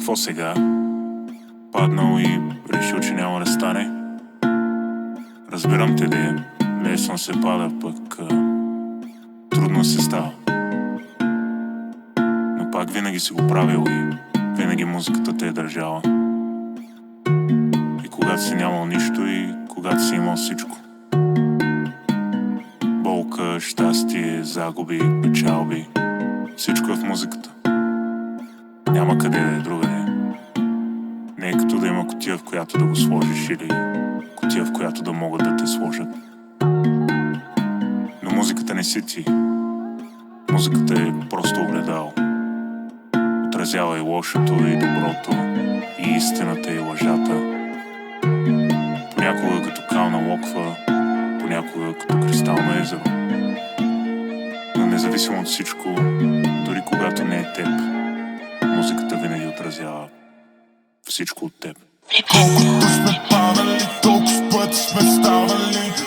какво сега? Паднал и решил, че няма да стане. Разбирам те, де, лесно се пада, пък трудно се става. Но пак винаги си го правил и винаги музиката те е държала. И когато си нямал нищо и когато си имал всичко. Болка, щастие, загуби, печалби. Всичко е в музиката. Няма къде да е другаде. Не е като да има кутия, в която да го сложиш, или кутия, в която да могат да те сложат. Но музиката не си ти. Музиката е просто огледало. Отразява и лошото, и доброто, и истината, и лъжата. Понякога като кална локва, понякога като кристално езеро. Но независимо от всичко, дори когато не е теб, музиката винаги отразява всичко от теб. Колкото сме падали, толкова път сме ставали.